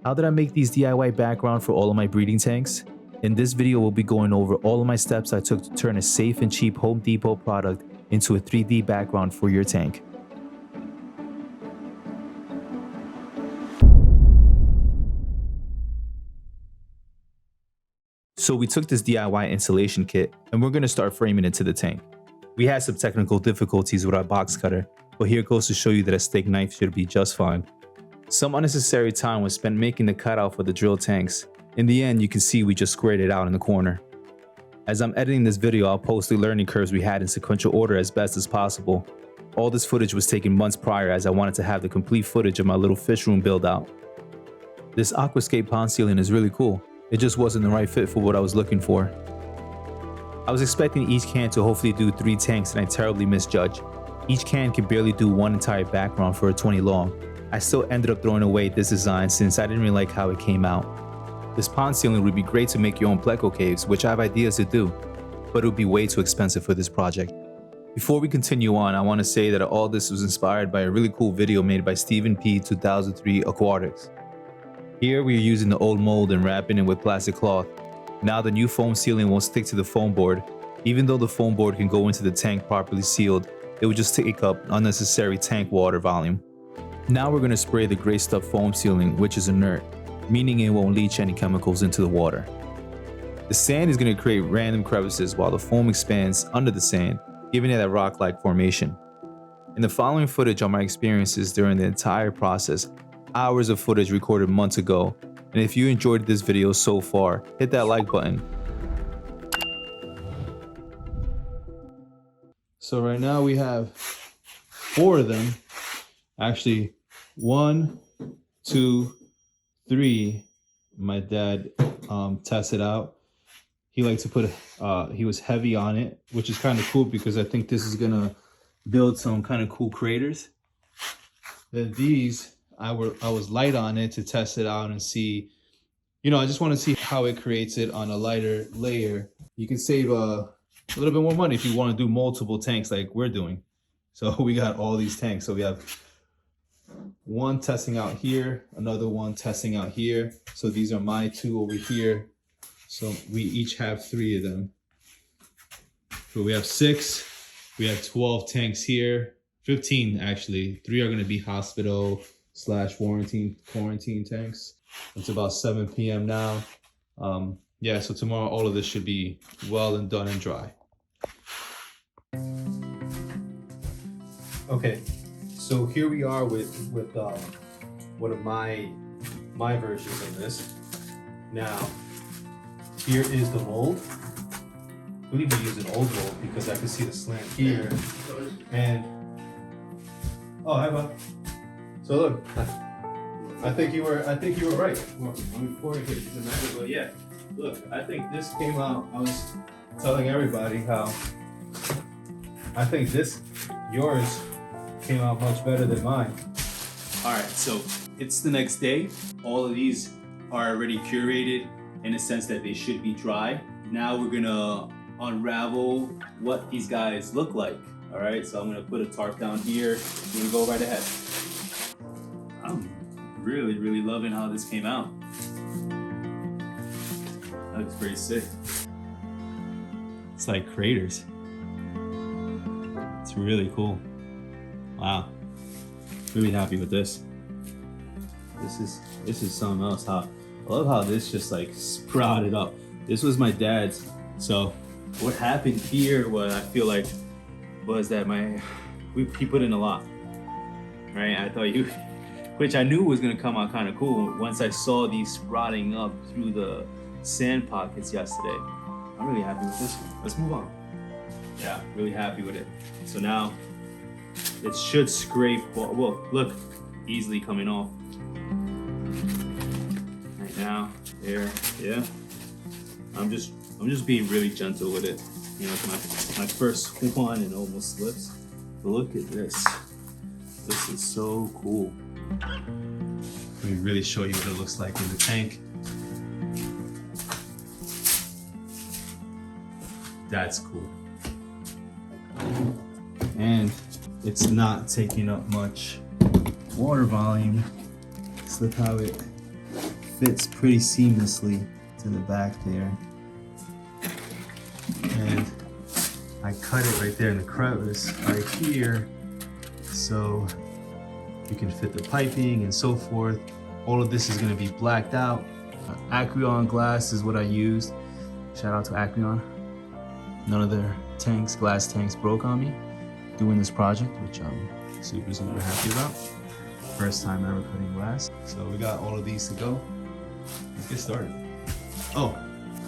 How did I make these DIY background for all of my breeding tanks? In this video, we'll be going over all of my steps I took to turn a safe and cheap Home Depot product into a 3D background for your tank. So we took this DIY installation kit and we're going to start framing it to the tank. We had some technical difficulties with our box cutter, but here goes to show you that a steak knife should be just fine. Some unnecessary time was spent making the cutout for the drill tanks. In the end, you can see we just squared it out in the corner. As I'm editing this video, I'll post the learning curves we had in sequential order as best as possible. All this footage was taken months prior as I wanted to have the complete footage of my little fish room build out. This aquascape pond ceiling is really cool. It just wasn't the right fit for what I was looking for. I was expecting each can to hopefully do 3 tanks and I terribly misjudged. Each can could barely do one entire background for a 20 long. I still ended up throwing away this design since I didn't really like how it came out. This pond ceiling would be great to make your own pleco caves, which I have ideas to do, but it would be way too expensive for this project. Before we continue on, I want to say that all this was inspired by a really cool video made by Stephen P. 2003 Aquariums. Here we are using the old mold and wrapping it with plastic cloth. Now the new foam ceiling won't stick to the foam board. Even though the foam board can go into the tank properly sealed, it would just take up unnecessary tank water volume. Now we're going to spray the gray stuff foam ceiling, which is inert, meaning it won't leach any chemicals into the water. The sand is going to create random crevices while the foam expands under the sand, giving it a rock-like formation. In the following footage are my experiences during the entire process, hours of footage recorded months ago, and if you enjoyed this video so far, hit that like button. So right now we have 4 of them. Actually, 1, 2, 3. My dad tested out. He liked to put he was heavy on it, which is kind of cool because I think this is gonna build some kind of cool craters. Then these I was light on it to test it out and see, I just want to see how it creates it on a lighter layer. You can save a little bit more money if you want to do multiple tanks like we're doing. So we got all these tanks. So we have one testing out here, another one testing out here. So these are my 2 over here. So we each have 3 of them. So we have 6, we have 12 tanks here, 15 actually. 3 are going to be hospital/quarantine tanks. It's about 7 p.m. now. Yeah, so tomorrow all of this should be well and done and dry. Okay, so here we are with one of my versions of this. Now, here is the mold. I believe we use an old mold because I can see the slant here. And oh, hi, bud. So look, I think you were right. Well, I'm recording it tonight, but yeah, look, I think this came out. I was telling everybody how I think yours came out much better than mine. All right, so it's the next day. All of these are already curated in a sense that they should be dry. Now we're gonna unravel what these guys look like. All right, so I'm gonna put a tarp down here. We're gonna go right ahead. I'm really loving how this came out. That looks pretty sick. It's like craters. It's really cool. Wow. Really happy with this. This is something else. I love how this just like sprouted up. This was my dad's. So what happened here, what I feel like was that he put in a lot. Right? I thought which I knew was gonna come out kind of cool once I saw these sprouting up through the sand pockets yesterday. I'm really happy with this one. Let's move on. Yeah, really happy with it. So now it should scrape, well, look, easily coming off. Right now, there, yeah. I'm just being really gentle with it. It's my first one and almost slips. But look at this. This is so cool. Let me really show you what it looks like in the tank. That's cool. And it's not taking up much water volume. Just look how it fits pretty seamlessly to the back there. And I cut it right there in the crevice right here, so you can fit the piping and so forth. All of this is going to be blacked out. Aquarium glass is what I used. Shout out to Aquarium. None of their tanks, glass tanks, broke on me doing this project, which I'm super happy about. First time ever cutting glass. So we got all of these to go. Let's get started. Oh,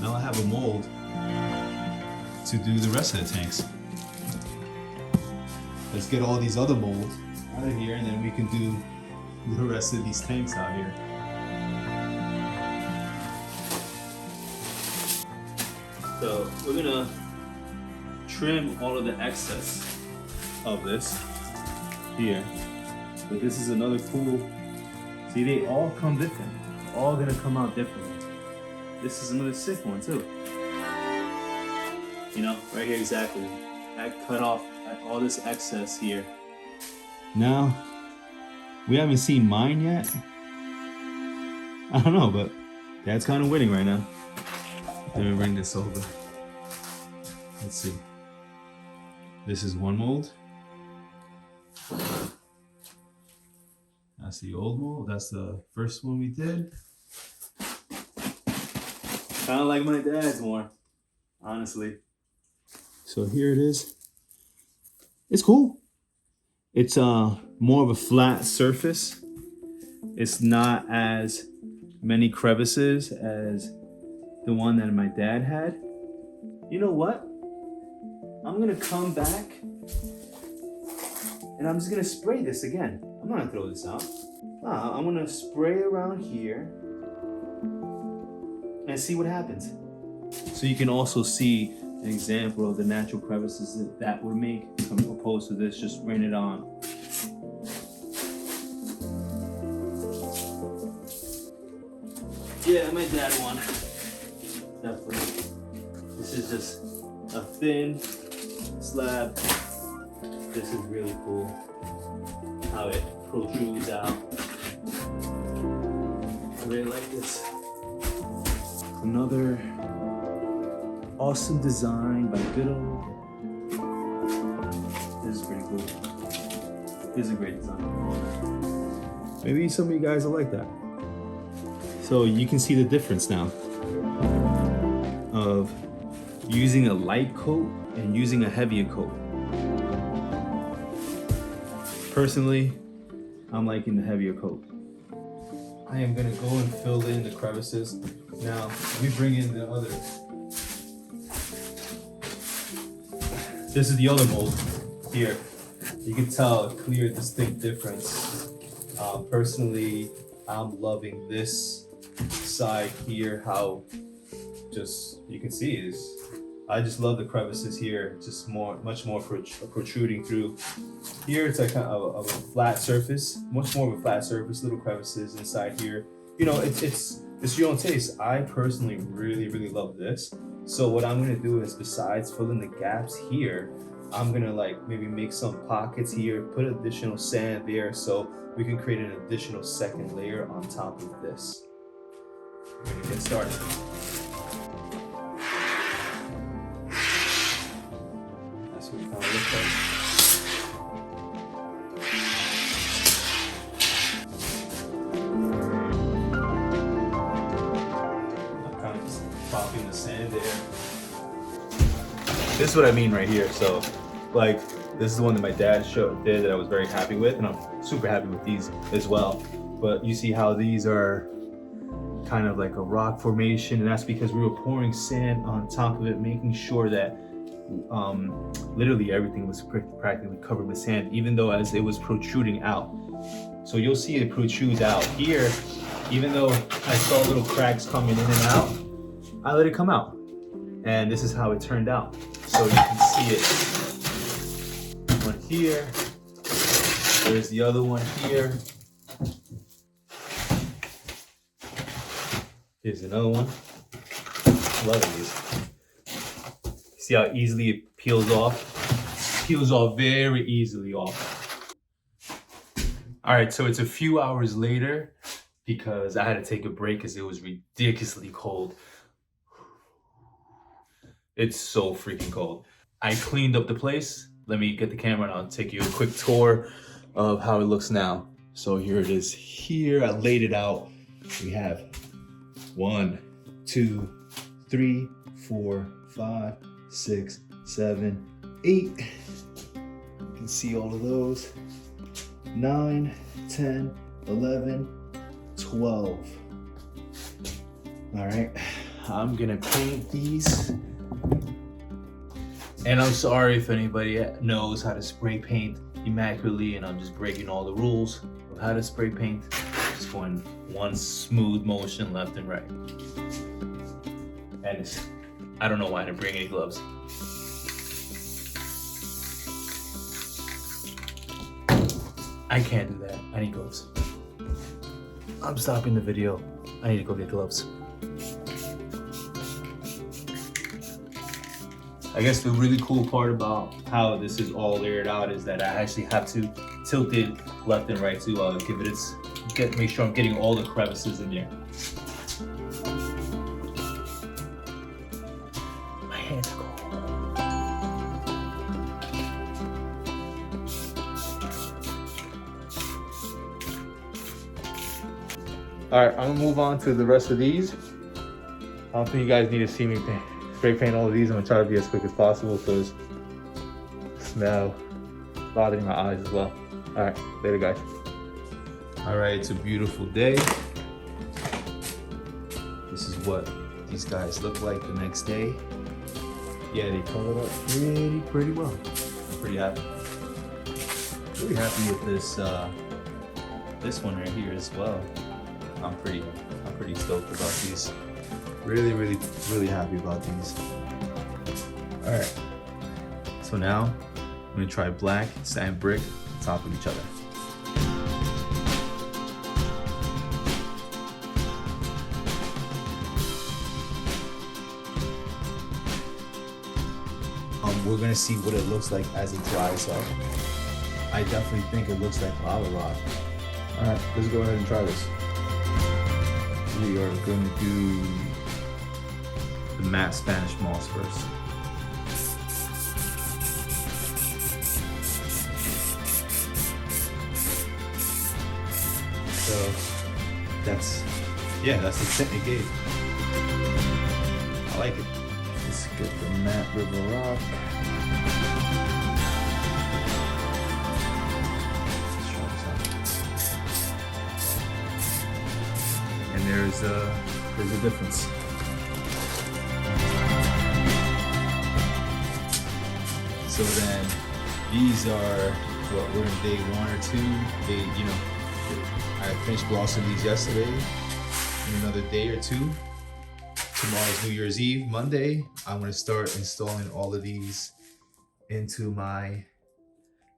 now I have a mold to do the rest of the tanks. Let's get all these other molds out of here, and then we can do the rest of these tanks out here. So we're gonna trim all of the excess of this here. But this is another cool, see, they all come different. They're all gonna come out differently. This is another sick one too. You know, right here exactly. I cut off all this excess here. Now, we haven't seen mine yet. I don't know, but Dad's kind of winning right now. Let me bring this over. Let's see. This is one mold. That's the old mold. That's the first one we did. Kind of like my dad's more, honestly. So here it is. It's cool. It's more of a flat surface. It's not as many crevices as the one that my dad had. You know what? I'm gonna come back and I'm just gonna spray this again. I'm not gonna throw this out. I'm gonna spray around here and see what happens. So you can also see an example of the natural crevices that would make opposed to this just spraying it on. Yeah, my dad won. Definitely. This is just a thin slab. This is really cool. How it protrudes out. I really like this. Another awesome design by good old. This is pretty cool. This is a great design. Maybe some of you guys will like that. So you can see the difference now of using a light coat and using a heavier coat. Personally, I'm liking the heavier coat. I am gonna go and fill in the crevices. Now, let me bring in the other. This is the other mold here. You can tell a clear, distinct difference. Personally, I'm loving this side here, how just, you can see is, I just love the crevices here, just much more protruding through. Here it's like kind of a flat surface, much more of a flat surface, little crevices inside here. You know, it's your own taste. I personally really love this. So what I'm gonna do is, besides filling the gaps here, I'm gonna like maybe make some pockets here, put additional sand there so we can create an additional second layer on top of this. We're gonna get started. That's what it kind of looks like. I'm kind of just popping the sand there. This is what I mean right here. So, like, this is the one that my dad did that I was very happy with, and I'm super happy with these as well. But you see how these are kind of like a rock formation, and that's because we were pouring sand on top of it, making sure that literally everything was practically covered with sand, even though as it was protruding out. So you'll see it protrudes out here. Even though I saw little cracks coming in and out, I let it come out. And this is how it turned out. So you can see it. One here. There's the other one here. Here's another one. Loving these. See how easily it peels off? Peels off very easily off. All right, so it's a few hours later. because I had to take a break because it was ridiculously cold. It's so freaking cold. I cleaned up the place. Let me get the camera and I'll take you a quick tour of how it looks now. So here it is here. I laid it out. We have 1, 2, 3, 4, 5, 6, 7, 8. You can see all of those. 9, 10, 11, 12. All right, I'm gonna paint these. And I'm sorry if anybody knows how to spray paint immaculately and I'm just breaking all the rules of how to spray paint. Just going one smooth motion left and right. And I don't know why I didn't bring any gloves. I can't do that. I need gloves. I'm stopping the video. I need to go get gloves. I guess the really cool part about how this is all layered out is that I actually have to tilt it left and right to give it make sure I'm getting all the crevices in there. My hands are cold. All right, I'm gonna move on to the rest of these. I don't think you guys need to see me spray paint all of these. I'm gonna try to be as quick as possible because smell bothering my eyes as well. All right, later guys. All right, it's a beautiful day. This is what these guys look like the next day. Yeah, they colored up pretty well. I'm pretty happy. Really happy with this one right here as well. I'm pretty stoked about these. Really happy about these. All right, so now I'm gonna try black sand brick on top of each other. We're gonna see what it looks like as it dries up. I definitely think it looks like lava rock. All right, let's go ahead and try this. We are gonna do the matte Spanish moss first. So that's the tint it gave. I like it. Let's get the matte river rock. Let's try this out. And there's a difference. So then these are what we're in day 1 or 2. I finished glossing these yesterday. In another day or 2. Tomorrow's New Year's Eve, Monday. I'm gonna start installing all of these into my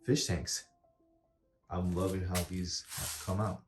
fish tanks. I'm loving how these have come out.